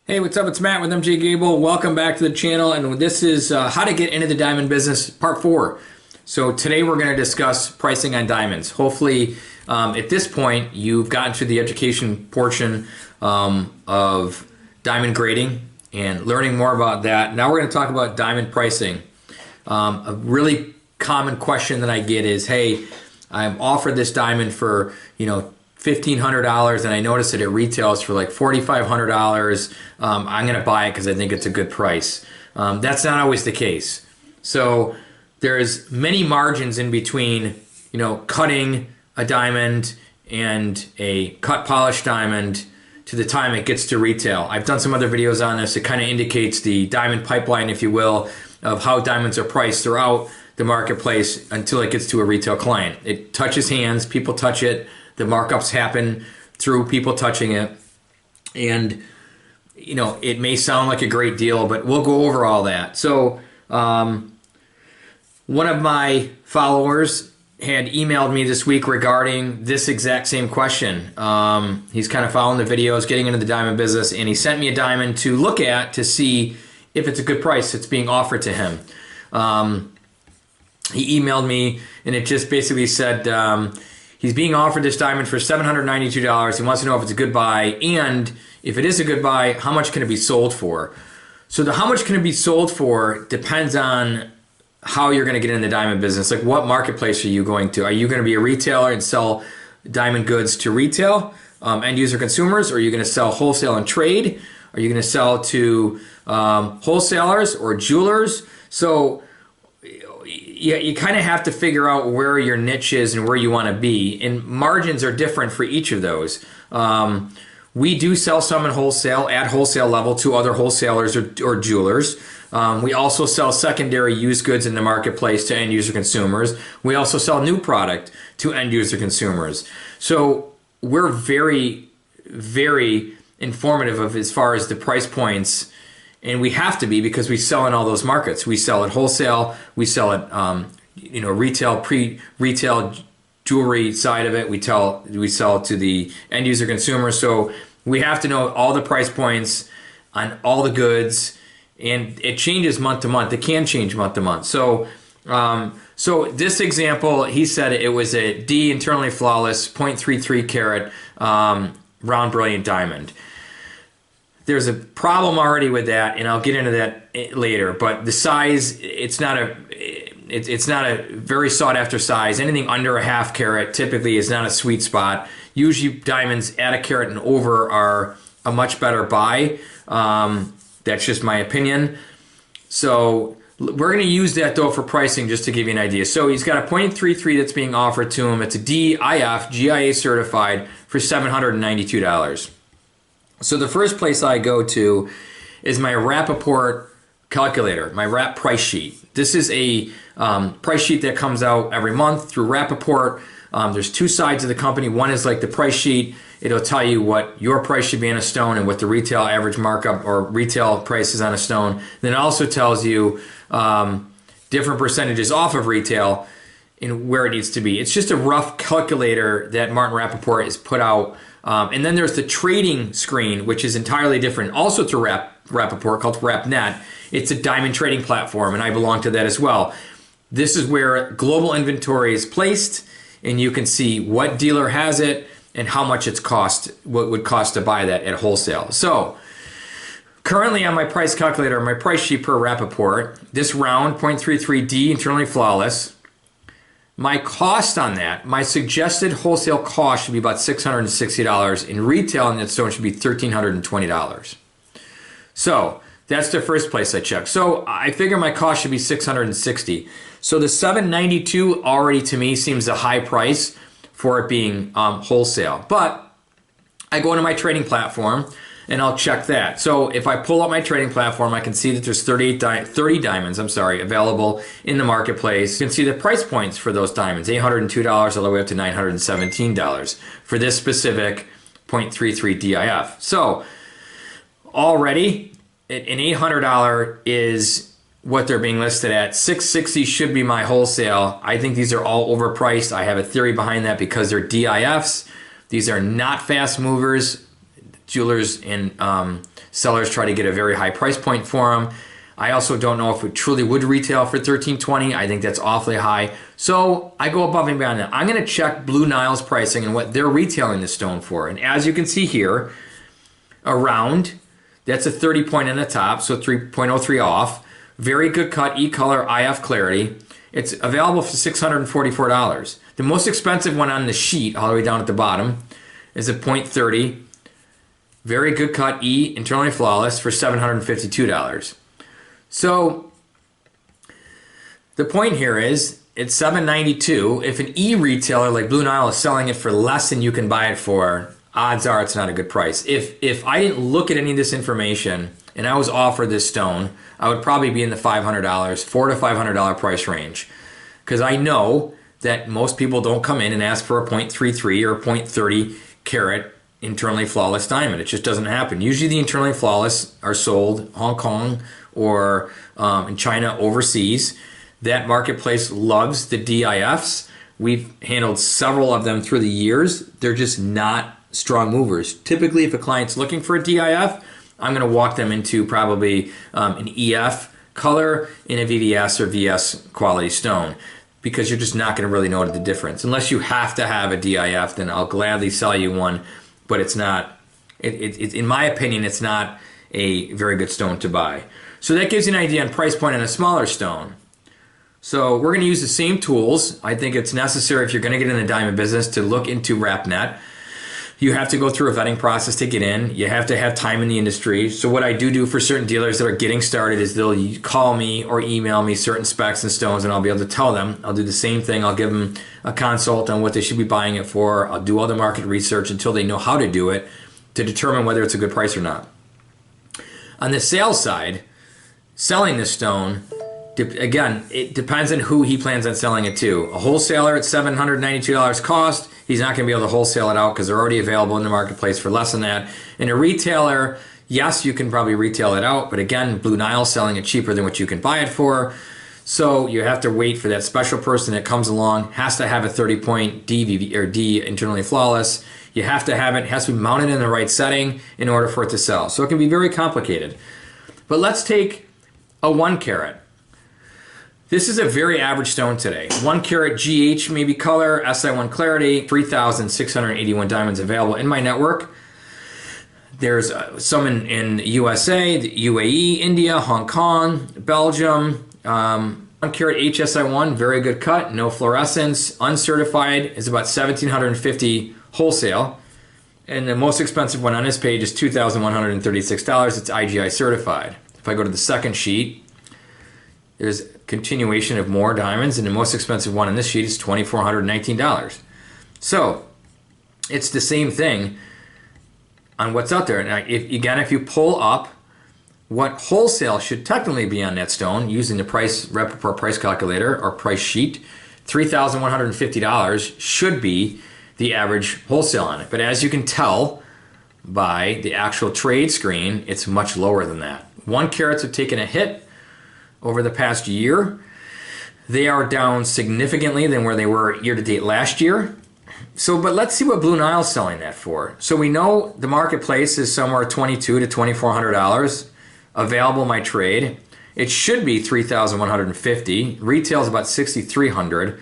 Hey, what's up? It's Matt with MJ Gabel. Welcome back to the channel, and this is how to get into the diamond business, part 4. So today we're going to discuss pricing on diamonds. Hopefully, at this point, you've gotten to the education portion of diamond grading and learning more about that. Now we're going to talk about diamond pricing. A really common question that I get is, hey, I'm offered this diamond for, $1,500 and I notice that it retails for like $4,500. I'm going to buy it because I think it's a good price. That's not always the case. So there's many margins in between, cutting a diamond and a cut polished diamond to the time it gets to retail. I've done some other videos on this. It kind of indicates the diamond pipeline, if you will, of how diamonds are priced throughout the marketplace until it gets to a retail client. It touches hands, people touch it, the markups happen through people touching it. And, it may sound like a great deal, but we'll go over all that. So one of my followers had emailed me this week regarding this exact same question. He's kind of following the videos, getting into the diamond business, and he sent me a diamond to look at to see if it's a good price that's being offered to him. He emailed me, and it just basically said he's being offered this diamond for $792. He wants to know if it's a good buy, and if it is a good buy, how much can it be sold for? So the how much can it be sold for depends on how you're going to get in the diamond business. Like, what marketplace are you going to? Are you going to be a retailer and sell diamond goods to retail, end user consumers? Or are you going to sell wholesale and trade? Are you going to sell to wholesalers or jewelers? So you kind of have to figure out where your niche is and where you want to be. And margins are different for each of those. We do sell some in wholesale, at wholesale level, to other wholesalers or jewelers. We also sell secondary used goods in the marketplace to end user consumers. We also sell new product to end user consumers. So we're very, very informative of as far as the price points, and we have to be because we sell in all those markets. We sell at wholesale, we sell at retail, pre-retail jewelry side of it. We sell to the end user consumer. So we have to know all the price points on all the goods, and it changes month to month. It can change month to month. So this example, he said it was a D internally flawless 0.33 carat round brilliant diamond. There's a problem already with that, and I'll get into that later. But the size, it's not a very sought after size. Anything under a half carat typically is not a sweet spot. Usually diamonds at a carat and over are a much better buy. That's just my opinion. So we're going to use that though for pricing, just to give you an idea. So he's got a 0.33 that's being offered to him. It's a DIF, GIA certified, for $792. So the first place I go to is my Rappaport calculator, my Rapp price sheet. This is a price sheet that comes out every month through Rappaport. There's two sides of the company. One is like the price sheet. It'll tell you what your price should be on a stone and what the retail average markup or retail price is on a stone. Then it also tells you different percentages off of retail and where it needs to be. It's just a rough calculator that Martin Rappaport has put out. And then there's the trading screen, which is entirely different, also through Rappaport, called RappNet. It's a diamond trading platform, and I belong to that as well. This is where global inventory is placed, and you can see what dealer has it and how much it's cost, what it would cost to buy that at wholesale. So currently on my price calculator, my price sheet per Rappaport, this round 0.33D internally flawless, my cost on that, my suggested wholesale cost should be about $660. In retail on that stone should be $1,320. So that's the first place I check. So I figure my cost should be $660. So the $792 already to me seems a high price for it being wholesale. But I go into my trading platform and I'll check that. So if I pull up my trading platform, I can see that there's 30 diamonds, available in the marketplace. You can see the price points for those diamonds, $802 all the way up to $917 for this specific 0.33 DIF. So already an $800 is what they're being listed at. $660 should be my wholesale. I think these are all overpriced. I have a theory behind that because they're DIFs. These are not fast movers. jewelers and sellers try to get a very high price point for them. I also don't know if it truly would retail for $13.20. I think that's awfully high. So I go above and beyond that. I'm going to check Blue Nile's pricing and what they're retailing this stone for. And as you can see here, around, that's a 30 point on the top, so 3.03 off. Very good cut, E-color, IF clarity. It's available for $644. The most expensive one on the sheet, all the way down at the bottom, is a .30. Very good cut, E, internally flawless, for $752. So the point here is it's $792. If an E retailer like Blue Nile is selling it for less than you can buy it for, odds are it's not a good price. If I didn't look at any of this information and I was offered this stone, I would probably be in the $500, $400 to $500 price range, because I know that most people don't come in and ask for a .33 or a .30 carat internally flawless diamond. It just doesn't happen. Usually the internally flawless are sold Hong Kong or in China overseas. That marketplace loves the DIFs. We've handled several of them through the years. They're just not strong movers. Typically, if a client's looking for a DIF, I'm going to walk them into probably an EF color in a VVS or VS quality stone, because you're just not going to really know the difference. Unless you have to have a DIF, then I'll gladly sell you one, but it's not, in my opinion, it's not a very good stone to buy. So that gives you an idea on price point on a smaller stone. So we're going to use the same tools. I think it's necessary, if you're going to get in the diamond business, to look into RapNet. You have to go through a vetting process to get in. You have to have time in the industry. So what I do for certain dealers that are getting started is they'll call me or email me certain specs and stones, and I'll be able to tell them. I'll do the same thing. I'll give them a consult on what they should be buying it for. I'll do all the market research until they know how to do it to determine whether it's a good price or not. On the sales side, selling this stone, again, it depends on who he plans on selling it to. A wholesaler at $792 cost, he's not going to be able to wholesale it out because they're already available in the marketplace for less than that. And a retailer, yes, you can probably retail it out, but again, Blue Nile's selling it cheaper than what you can buy it for. So you have to wait for that special person that comes along, has to have a 30-point D or D internally flawless. You have to have it, has to be mounted in the right setting in order for it to sell. So it can be very complicated. But let's take a 1 carat. This is a very average stone today. 1 carat GH maybe color, SI1 clarity, 3,681 diamonds available in my network. There's some in USA, the UAE, India, Hong Kong, Belgium. 1 carat HSI1, very good cut, no fluorescence, uncertified, is about $1,750 wholesale. And the most expensive one on this page is $2,136. It's IGI certified. If I go to the second sheet, there's a continuation of more diamonds, and the most expensive one on this sheet is $2,419. So it's the same thing on what's out there. Now, if you pull up what wholesale should technically be on that stone using the price Rappaport price calculator or price sheet, $3,150 should be the average wholesale on it. But as you can tell by the actual trade screen, it's much lower than that. 1 carats have taken a hit over the past year. They are down significantly than where they were year to date last year. So, but let's see what Blue Nile's selling that for. So we know the marketplace is somewhere $2,200 to $2,400. Available my trade. It should be $3,150. Retail is about $6,300.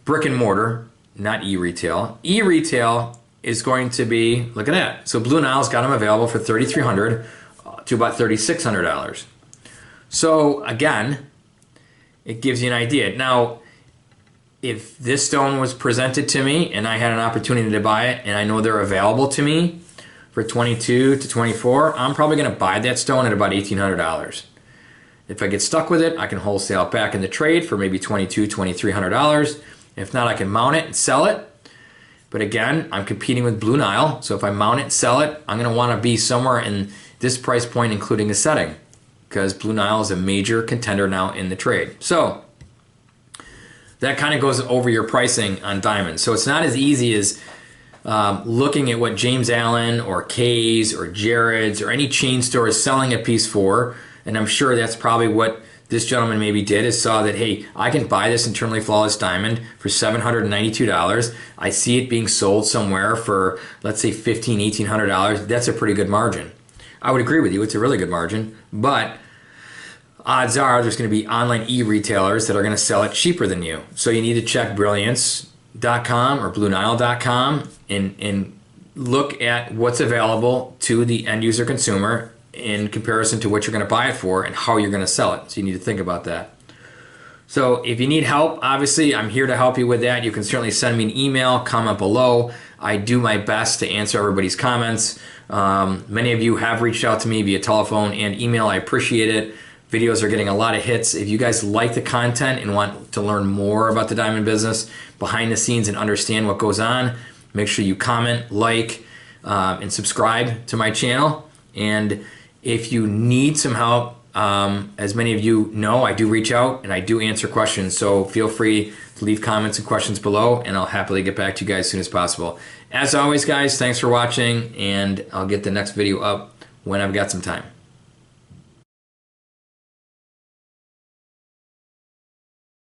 Brick and mortar, not e-retail. E-retail is going to be, look at that. So Blue Nile's got them available for $3,300 to about $3,600. So again, it gives you an idea. Now, if this stone was presented to me and I had an opportunity to buy it, and I know they're available to me for $2,200 to $2,400, I'm probably going to buy that stone at about $1,800. If I get stuck with it, I can wholesale it back in the trade for maybe $2,200, $2,300. If not, I can mount it and sell it. But again, I'm competing with Blue Nile, so if I mount it and sell it, I'm going to want to be somewhere in this price point, including the setting, because Blue Nile is a major contender now in the trade. So that kind of goes over your pricing on diamonds. So it's not as easy as looking at what James Allen or Kay's or Jared's or any chain store is selling a piece for, and I'm sure that's probably what this gentleman maybe did is saw that, hey, I can buy this internally flawless diamond for $792. I see it being sold somewhere for, let's say, $1,500, $1,800. That's a pretty good margin. I would agree with you. It's a really good margin, but odds are there's going to be online e-retailers that are going to sell it cheaper than you. So you need to check brilliance.com or bluenile.com and look at what's available to the end user consumer in comparison to what you're going to buy it for and how you're going to sell it. So you need to think about that. So if you need help, obviously I'm here to help you with that. You can certainly send me an email, comment below. I do my best to answer everybody's comments. Many of you have reached out to me via telephone and email. I appreciate it. Videos are getting a lot of hits. If you guys like the content and want to learn more about the diamond business behind the scenes and understand what goes on, make sure you comment, like, and subscribe to my channel. And if you need some help, as many of you know, I do reach out and I do answer questions. So feel free to leave comments and questions below, and I'll happily get back to you guys as soon as possible. As always, guys, thanks for watching, and I'll get the next video up when I've got some time.